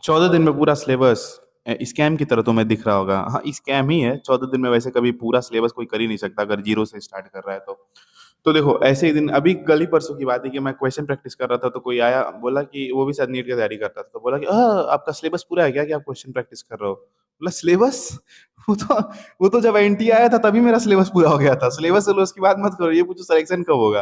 14 दिन में पूरा सिलेबस स्कैम की तरह तुम्हें दिख रहा होगा। हाँ, स्कैम ही है। 14 दिन में वैसे कभी पूरा सिलेबस कोई कर ही नहीं सकता अगर जीरो से स्टार्ट कर रहा है तो देखो, ऐसे ही दिन अभी कल ही परसों की बात है कि मैं क्वेश्चन प्रैक्टिस कर रहा था तो कोई आया बोला कि वो भी शायद नीट की तैयारी करता था, तो बोला कि आपका सिलेबस पूरा है क्या कि आप क्वेश्चन प्रैक्टिस कर रहे हो? बोला सिलेबस वो तो वो तो जब एनटी आया था तभी मेरा सिलेबस पूरा हो गया था। सिलेबस की बात मत करो, ये पूछो सिलेक्शन कब होगा।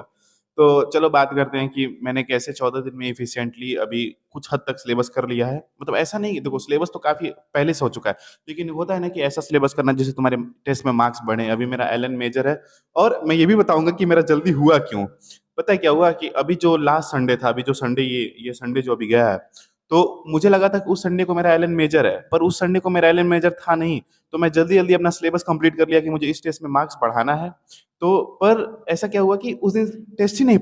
तो चलो बात करते हैं कि मैंने कैसे 14 दिन में इफिशिएंटली अभी कुछ हद तक सिलेबस कर लिया है। मतलब ऐसा नहीं, देखो सिलेबस तो काफी पहले से हो चुका है, लेकिन होता है ना कि ऐसा सिलेबस करना जिससे तुम्हारे टेस्ट में मार्क्स बढ़े। अभी मेरा एलन मेजर है, और मैं ये भी बताऊंगा कि मेरा जल्दी हुआ क्यों। पता है क्या हुआ कि अभी जो लास्ट संडे था, अभी जो संडे ये संडे जो अभी गया है, तो मुझे लगा था कि उस संडे को मेरा एलन मेजर है, पर उस संडे को मेरा एलन मेजर था नहीं। तो मैं जल्दी जल्दी अपना सिलेबस कंप्लीट कर लिया कि मुझे इस टेस्ट में मार्क्स बढ़ाना है। तो पर ऐसा क्या हुआ कि उस दिन टेस्ट ही नहीं।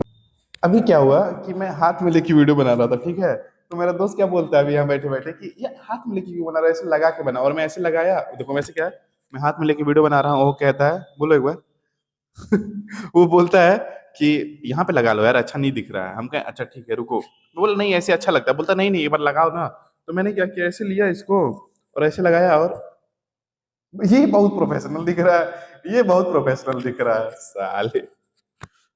अभी क्या हुआ कि मैं हाथ में लेके वीडियो बना रहा था, ठीक है। तो मेरा दोस्त क्या बोलता है अभी यहाँ बैठे बैठे कि ये हाथ में लेके क्यों बना रहा है, ऐसे लगा के बना। और मैं ऐसे लगाया, देखो वैसे क्या है, मैं हाथ में लेके वीडियो बना रहा हूँ, वो कहता है, बोलो एक बार। वो बोलता है कि यहाँ पे लगा लो यार, अच्छा नहीं दिख रहा है। हम कहें अच्छा ठीक है रुको। मैं बोला नहीं ऐसे अच्छा लगता है। बोलता नहीं नहीं, एक बार लगाओ ना। तो मैंने क्या किया, ऐसे लिया इसको और ऐसे लगाया, और ये बहुत प्रोफेशनल दिख रहा है, ये बहुत प्रोफेशनल दिख रहा है साले।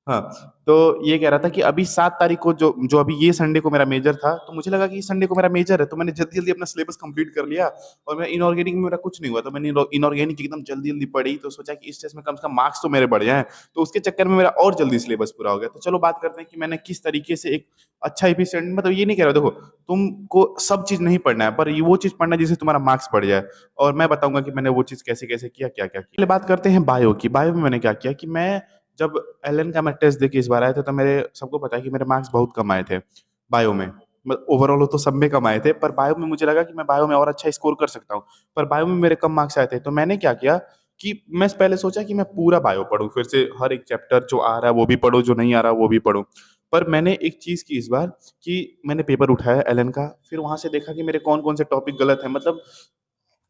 हाँ, तो ये कह रहा था कि अभी 7 तारीख को जो जो अभी ये संडे को मेरा मेजर था, तो मुझे लगा कि इस संडे को मेरा मेजर है, तो मैंने जल्दी जल्दी अपना सिलेबस कंप्लीट कर लिया। और मेरा इनऑर्गेनिक में मेरा कुछ नहीं हुआ, तो मैंने इनऑर्गेनिक एकदम जल्दी जल्दी पढ़ी, तो सोचा कि इस टेस्ट में कम से कम मार्क्स तो मेरे बढ़ जाएं। तो उसके चक्कर में मेरा और जल्दी सिलेबस पूरा हो गया। तो चलो बात करते हैं कि मैंने किस तरीके से एक अच्छा एफिशिएंट, मतलब ये नहीं कह रहा, देखो तुमको सब चीज नहीं पढ़ना है, पर ये वो चीज पढ़ना है जिससे तुम्हारा मार्क्स बढ़ जाए। और मैं बताऊंगा कि मैंने वो चीज कैसे कैसे किया, क्या क्या किया। पहले बात करते हैं बायो की। बायो में मैंने क्या किया कि मैं जब एलन का मैं टेस्ट देके इस बार आया था, तो मेरे सबको पता है कि मेरे मार्क्स बहुत कम आए थे बायो में। ओवरऑल तो सब में कम आए थे, पर बायो में मुझे लगा कि मैं बायो में और अच्छा स्कोर कर सकता हूँ। पर बायो में मेरे कम मार्क्स आए थे, तो मैंने क्या किया कि मैं पहले सोचा कि मैं पूरा बायो पढूं, फिर से हर एक चैप्टर जो आ रहा है वो भी पढूं, जो नहीं आ रहा वो भी पढूं। पर मैंने एक चीज की इस बार कि मैंने पेपर उठाया एलन का, फिर वहां से देखा कि मेरे कौन कौन से टॉपिक गलत है, मतलब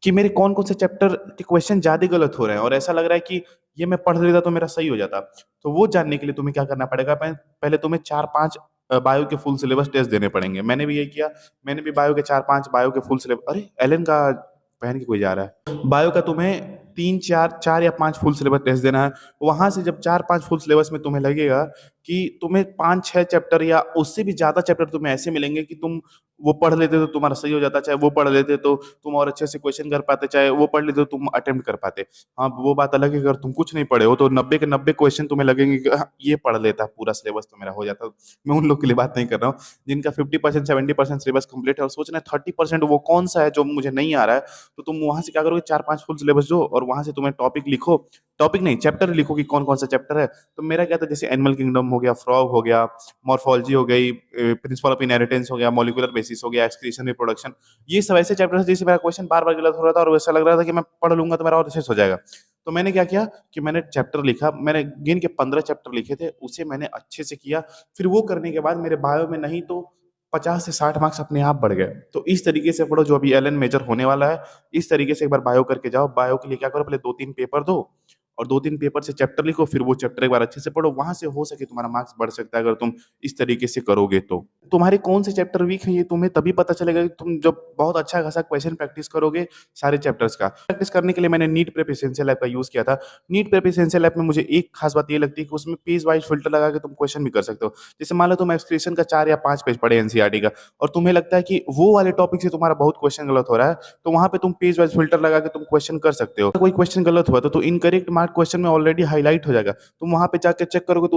कि मेरे कौन कौन से चैप्टर के क्वेश्चन ज्यादा गलत हो रहे हैं, और ऐसा लग रहा है कि ये मैं पढ़ लेता तो मेरा सही हो जाता। तो वो जानने के लिए तुम्हें क्या करना पड़ेगा, पहले तुम्हें 4-5 बायो के फुल सिलेबस टेस्ट देने पड़ेंगे। मैंने भी यही किया। मैंने भी बायो के 4-5 बायो के फुल सिलेबस, अरे एलन का पहन के कोई जा रहा है, बायो का तुम्हें 3-4 या 5 फुल सिलेबस टेस्ट देना है। वहां से जब 4-5 फुल सिलेबस में तुम्हें लगेगा कि तुम्हें 5-6 चैप्टर या उससे भी ज्यादा चैप्टर तुम्हें ऐसे मिलेंगे कि तुम वो पढ़ लेते तो तुम्हारा सही हो जाता, चाहे वो पढ़ लेते तो तुम और अच्छे से क्वेश्चन कर पाते, चाहे वो पढ़ लेते तो तुम अटेम्प्ट कर पाते। हाँ, वो बात अलग है अगर तुम कुछ नहीं पढ़े हो तो 90 के 90 क्वेश्चन तुम्हें लगेंगे कि हाँ, ये पढ़ लेता पूरा सिलेबस तो मेरा हो जाता। मैं उन लोग के लिए बात नहीं कर रहा हूँ जिनका 50% 70% सिलेबस कंप्लीट है और सोच रहे हैं 30% वो कौन सा है जो मुझे नहीं आ रहा है। तो तुम वहां से क्या करोगे, 4-5 फुल सिलेबस दो और वहां से तुम्हें टॉपिक लिखो, टॉपिक नहीं चैप्टर लिखो कि कौन कौन सा चैप्टर है। तो मेरा क्या था, जैसे एनिमल किंगडम हो गया, फ्रॉग हो गया, मॉर्फोलॉजी हो गई, प्रिंसिपल ऑफ इनहेरिटेंस हो गया, मॉलिक्यूलर बेसिस हो गया, एक्सक्रीशन रिप्रोडक्शन, ये सब ऐसे चैप्टर जैसे मेरा क्वेश्चन बार बार गलत हो रहा था और वैसा लग रहा था कि मैं पढ़ लूंगा तो मेरा और अच्छे से हो जाएगा। तो मैंने क्या किया कि मैंने चैप्टर लिखा, मैंने गिन के 15 चैप्टर लिखे थे, उसे मैंने अच्छे से किया। फिर वो करने के बाद मेरे बायो में नहीं तो 50 से 60 मार्क्स अपने आप बढ़ गए। तो इस तरीके से पढ़ो, जो अभी एलन मेजर होने वाला है इस तरीके से एक बार बायो करके जाओ। बायो के लिए क्या करो, पहले 2-3 पेपर दो और 2-3 पेपर से चैप्टर लिखो, फिर वो चैप्टर एक बार अच्छे से पढ़ो, वहां से हो सके तुम्हारा मार्क्स बढ़ सकता है अगर तुम इस तरीके से करोगे। तो तुम्हारे कौन से चैप्टर वीक हैं ये तुम्हें तभी पता चलेगा कि तुम जब बहुत अच्छा खासा क्वेश्चन प्रैक्टिस करोगे सारे चैप्टर्स का। प्रैक्टिस करने के लिए मैंने नीट प्रेप एसेंशियल ऐप का यूज किया था। नीट प्रेप एसेंशियल ऐप में मुझे एक खास बात ये लगती है कि उसमें पेज वाइज फिल्टर लगा के तुम क्वेश्चन भी कर सकते हो। जैसे मान लो तुम एक्सक्रीशन का 4 या 5 पेज पढ़े एनसीईआरटी का, और तुम्हें लगता है कि वो वाले टॉपिक से तुम्हारा बहुत क्वेश्चन गलत हो रहा है, तो वहां पे तुम पेज वाइज फिल्टर लगा के तुम क्वेश्चन कर सकते हो। कोई क्वेश्चन गलत हुआ तो इनकरेक्ट मार्क क्वेश्चन में ऑलरेडी हाईलाइट हो जाएगा, तुम वहां पे जाकर चेक करोगे तो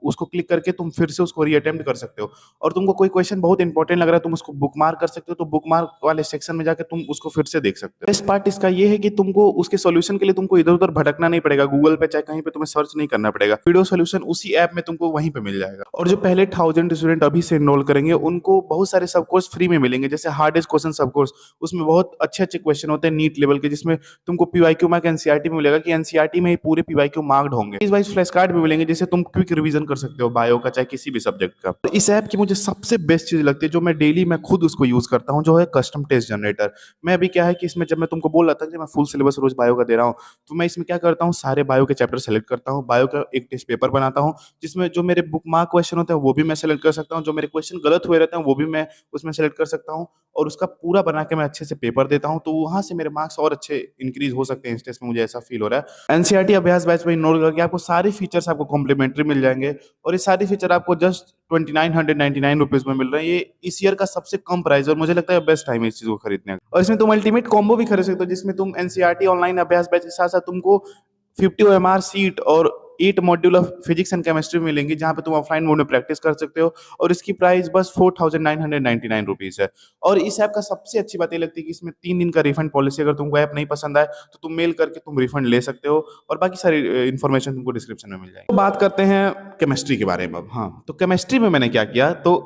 उसको क्लिक करके तुम फिर से उसको रीअटेम्प्ट कर सकते हो। और तुमको कोई क्वेश्चन बहुत इंपॉर्टेंट लग रहा है, तुम उसको बुक मार्क कर सकते हो, तो बुक मार्क वाले सेक्शन में जाकर तुम उसको फिर से देख सकते हो। बेस्ट पार्ट इसका ये है कि तुमको उसके सॉल्यूशन के लिए तुमको इधर उधर भटकना नहीं पड़ेगा, गूगल पे चाहे कहीं पे तुम्हें सर्च नहीं करना पड़ेगा, वीडियो सॉल्यूशन उसी ऐप में तुमको वहीं पे मिल जाएगा। और जो पहले 1000 स्टूडेंट अभी से एनरोल करेंगे उनको बहुत सारे सब कोर्स फ्री में मिलेंगे, जैसे हार्डेस्ट क्वेश्चन सब कोर्स, उसमें बहुत अच्छे अच्छे क्वेश्चन होते हैं नीट लेवल के, जिसमें तुमको पीवाईक्यू मार्क एनसीईआरटी में मिलेगा कि एनसीईआरटी एनसीईआरटी में ही पूरे पीवाईक्यू मार्क्ड होंगे। इस वाइज फ्लैश कार्ड भी मिलेंगे जिससे तुम क्विक रिवीजन कर सकते हो बायो का, चाहे किसी भी सब्जेक्ट का। तो इस ऐप की मुझे सबसे बेस्ट चीज लगती है, जो मैं डेली मैं खुद उसको यूज करता हूँ, जो है कस्टम टेस्ट जनरेटर। मैं अभी क्या है कि इसमें जब मैं तुमको बोल रहा था कि मैं फुल सिलेबस रोज बायो का दे रहा हूँ, तो मैं इसमें क्या करता हूँ, सारे बायो के चैप्टर सेलेक्ट करता हूँ, बायो का एक टेस्ट पेपर बनाता हूँ, जिसमें जो मेरे बुक मार्क क्वेश्चन होते हैं वो भी मैं सेलेक्ट कर सकता हूँ, जो मेरे क्वेश्चन गलत हुए रहते हैं वो भी मैं उसमें सेलेक्ट कर सकता हूँ, और उसका पूरा बना के मैं अच्छे से पेपर देता हूँ, तो वहां से मेरे मार्क्स और अच्छे इंक्रीज हो सकते हैं इस टेस्ट में, मुझे ऐसा फील हो रहा है। एनसीईआरटी अभ्यास बैच में इग्नोर करके आपको सारे फीचर्स आपको कॉम्प्लीमेंट्री मिल जाएंगे, और ये सारे फीचर आपको जस्ट 2999 रुपीज में मिल रहे हैं। ये इस ईयर का सबसे कम प्राइस, और मुझे लगता है बेस्ट टाइम है इस चीज को खरीदने का। और इसमें तुम अल्टीमेट कॉम्बो भी खरीद सकते हो, जिसमें तुम एनसीईआरटी ऑनलाइन अभ्यास बैच के साथ साथ तुमको 50 OMR सीट और 8 module of physics and chemistry मिलेंगी, जहां पे तुम ऑफलाइन मोड में प्रैक्टिस कर सकते हो, और इसकी प्राइस बस 4999 रुपीज है। और इस ऐप का सबसे अच्छी बात ये लगती है कि इसमें 3 दिन का रिफंड पॉलिसी, अगर तुमको ऐप नहीं पसंद आए तो तुम मेल करके तुम रिफंड ले सकते हो, और बाकी सारी इन्फॉर्मेशन तुमको डिस्क्रिप्शन में मिल जाएगी। तो बात करते हैं केमिस्ट्री के बारे में अब। हाँ, तो केमिस्ट्री में मैंने क्या किया, तो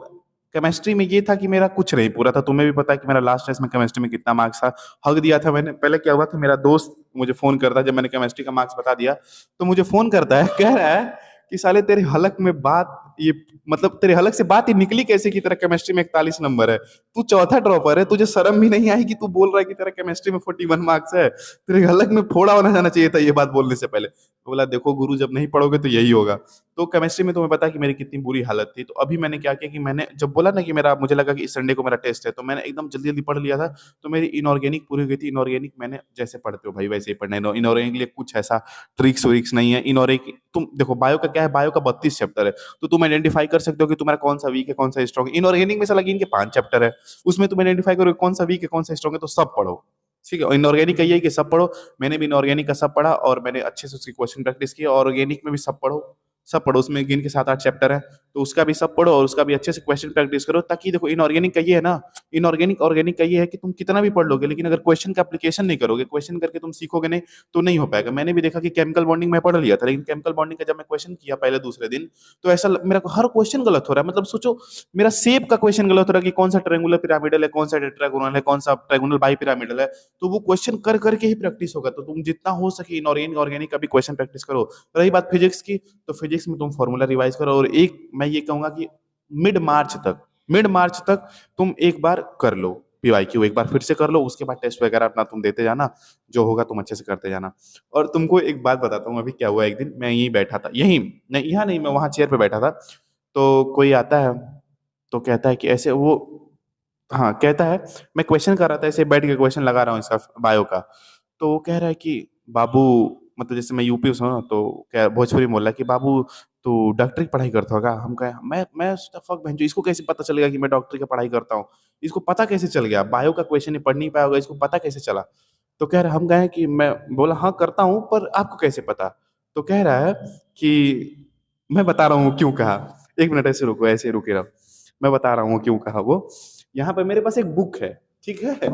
केमिस्ट्री में ये था कि मेरा कुछ नहीं पूरा था, तुम्हें भी पता है कि मेरा लास्ट टेस्ट में केमिस्ट्री में कितना मार्क्स था, हक दिया था मैंने। पहले क्या हुआ कि मेरा दोस्त मुझे फोन करता है, जब मैंने केमिस्ट्री का मार्क्स बता दिया तो मुझे फोन करता है, कह रहा है कि साले तेरे हलक में बात ये, मतलब तेरे हलक से बात ही निकली कैसे कि तेरा केमिस्ट्री में 41 नंबर है, तू चौथा ड्रॉपर है, तुझे शर्म भी नहीं आई कि तू बोल रहा है कि तेरा केमिस्ट्री में 41 मार्क्स है, तेरे हलक में फोड़ा होना जाना चाहिए था ये बात बोलने से पहले। तो बोला देखो गुरु, जब नहीं पढ़ोगे तो यही होगा। तो केमिस्ट्री में तुम्हें पता है कि मेरी कितनी बुरी हालत थी, तो अभी मैंने क्या किया कि मैंने जब बोला ना कि मेरा, मुझे लगा कि इस संडे को मेरा टेस्ट है, तो मैंने एकदम जल्दी जल्दी पढ़ लिया था। तो मेरी इनऑर्गेनिक पूरी हो गई थी। इनऑर्गेनिक मैंने जैसे पढ़ते हो भाई वैसे ही पढ़ना है, इनऑर्गेनिक के लिए कुछ ऐसा ट्रिक्स व्रिक्स नहीं है। इनऑर्गेनिक तुम देखो, बायो का क्या है, बायो का 32 चैप्टर है, तो तुम आइडेंटिफाई कर सकते हो कि तुम्हारा कौन सा वीक है कौन सा स्ट्रॉन्ग है। इनऑर्गेनिक में साला इनके 5 चैप्टर है, उसमें तुम आइडेंटिफाई करो कौन सा वीक है कौन सा स्ट्रॉन्ग है, तो सब पढ़ो। ठीक है, इनऑर्गेनिक का ये है कि सब पढ़ो। मैंने भी इनऑर्गेनिक का सब पढ़ा, और मैंने अच्छे से उसकी क्वेश्चन प्रैक्टिस की। और ऑर्गेनिक में भी सब पढ़ो, सब पढ़ो, उसमें गिन के 7-8 चैप्टर है, तो उसका भी सब पढ़ो और उसका भी अच्छे से क्वेश्चन प्रैक्टिस करो। ताकि देखो, इनऑर्गेनिक का ये है ना, इनऑर्गेनिक ऑर्गेनिक का ये है कि तुम कितना भी पढ़ लोगे, लेकिन अगर क्वेश्चन का एप्लीकेशन नहीं करोगे, क्वेश्चन करके तुम सीखोगे नहीं, तो नहीं हो पाएगा। मैंने भी देखा कि केमिकल बॉन्डिंग में पढ़ लिया था, लेकिन केमिकल बॉन्डिंग का जब मैं क्वेश्चन किया पहले दूसरे दिन, तो ऐसा मेरा हर क्वेश्चन गलत हो रहा है। मतलब सोचो, मेरा शेप का क्वेश्चन गलत हो रहा है कि कौन सा ट्रायंगुलर पिरामिडल है, कौन सा टेट्रागोनल है, कौन सा ट्रायंगुलर बाई पिरामिडल है। तो वो क्वेश्चन कर करके ही प्रैक्टिस होगा। तो तुम जितना हो सके इनऑर्गेनिक ऑर्गेनिक का भी क्वेश्चन प्रैक्टिस करो। रही बात फिजिक्स की, तो फिजिक्स में तुम फॉर्मूला रिवाइज करो, और एक मैं ये कहूंगा कि मिड मार्च तक तुम एक बार कर लो पीवाईक्यू, एक बार फिर से कर लो, उसके बाद टेस्ट वगैरह अपना तुम देते जाना, जो होगा तुम अच्छे से करते जाना। और तुमको एक बात बताता हूँ, अभी क्या हुआ, एक दिन मैं यहीं बैठा था, यहीं नहीं, यहाँ नहीं, मैं वहां चेयर पे बैठा था, तो कोई आता है, तो कहता है कि ऐसे वो, हाँ कहता है, मैं क्वेश्चन कर रहा था, ऐसे बैठ के क्वेश्चन लगा रहा हूँ इसका बायो का, तो वो कह रहा है कि बाबू, मतलब जैसे मैं यूपी से हूँ ना, तो क्या भोजपुरी में बोल रहा है कि बाबू तू डॉक्टरी की पढ़ाई करता होगा। हम कहे, मैं सोचा, फक भैंचो, इसको कैसे पता चलेगा कि मैं डॉक्टरी की पढ़ाई करता हूँ, इसको पता कैसे चल गया, बायो का क्वेश्चन ही पढ़ नहीं पाया होगा, इसको पता कैसे चला। तो कह रहा, हम कहे कि, मैं बोला हाँ करता हूँ, पर आपको कैसे पता। तो कह रहा है कि मैं बता रहा हूँ क्यों कहा, 1 मिनट ऐसे रुको, ऐसे रुके रहो, मैं बता रहा हूँ क्यों कहा। वो यहाँ पे मेरे पास एक बुक है, ठीक है,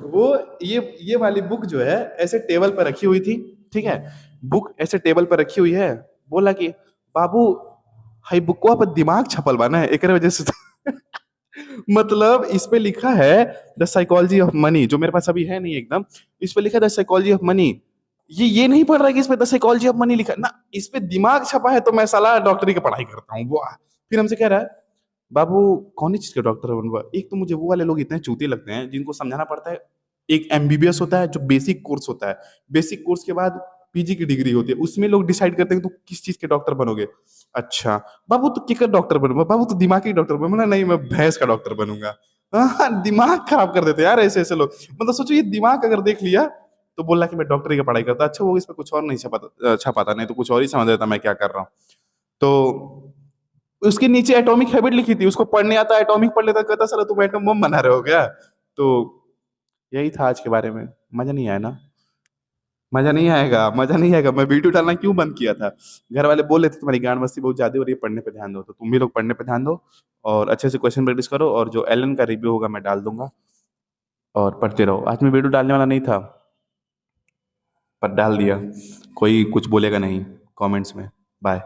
वो ये वाली बुक जो है ऐसे टेबल पर रखी हुई थी, ठीक है, बुक ऐसे टेबल पर रखी हुई है। बोला कि बाबू, हाई बुकवा पर दिमाग छपल बा ना, एक वजह से मतलब इस पे लिखा है द साइकोलॉजी ऑफ मनी, जो मेरे पास अभी है नहीं एकदम। इस पे लिखा है द साइकोलॉजी ऑफ मनी। ये नहीं पढ़ रहा है कि इस पे द साइकोलॉजी ऑफ मनी लिखा है ना, इस पे दिमाग छपा है, तो मैं साला डॉक्टरी की पढ़ाई करता हूँ। वाह। फिर हमसे कह रहा है, बाबू कौन सी चीज का डॉक्टर बनवा। एक तो मुझे वो वाले लोग इतने चूते लगते हैं जिनको समझाना पड़ता है, एक एमबीबीएस होता है जो बेसिक कोर्स होता है, बेसिक कोर्स के बाद पीजी की डिग्री होती है, उसमें लोग डिसाइड करते हैं कि तू किस चीज के डॉक्टर बनोगे। अच्छा बाबू, तू किकर डॉक्टर बनूंगा, बाबू तू दिमागी डॉक्टर बनूंगा, नहीं मैं भैंस का डॉक्टर बनूंगा। हाँ, दिमाग खराब कर देते हैं यार ऐसे ऐसे लोग। मतलब सोचो, ये दिमाग अगर देख लिया तो बोला कि मैं डॉक्टरी की पढ़ाई करता। अच्छा, वो इस पे कुछ और नहीं छपाता, नहीं तो कुछ और ही समझ लेता मैं क्या कर रहा हूँ। तो उसके नीचे एटॉमिक हैबिट लिखी थी, उसको पढ़ने आता, एटॉमिक पढ़ लेता, कहता साला तुम एटम बम बना रहे हो क्या। तो यही था आज के बारे में। मजा नहीं आया ना, मजा नहीं आएगा, मजा नहीं आएगा। मैं वीडियो डालना क्यों बंद किया था, घर वाले बोल रहे थे तुम्हारी गांड मस्ती बहुत ज्यादा हो रही है, पढ़ने पे ध्यान दो, तो तुम भी लोग पढ़ने पे ध्यान दो, और अच्छे से क्वेश्चन प्रैक्टिस करो, और जो एलन का रिव्यू होगा मैं डाल दूंगा, और पढ़ते रहो। आज मैं वीडियो डालने वाला नहीं था, पर डाल दिया, कोई कुछ बोलेगा नहीं कमेंट्स में। बाय।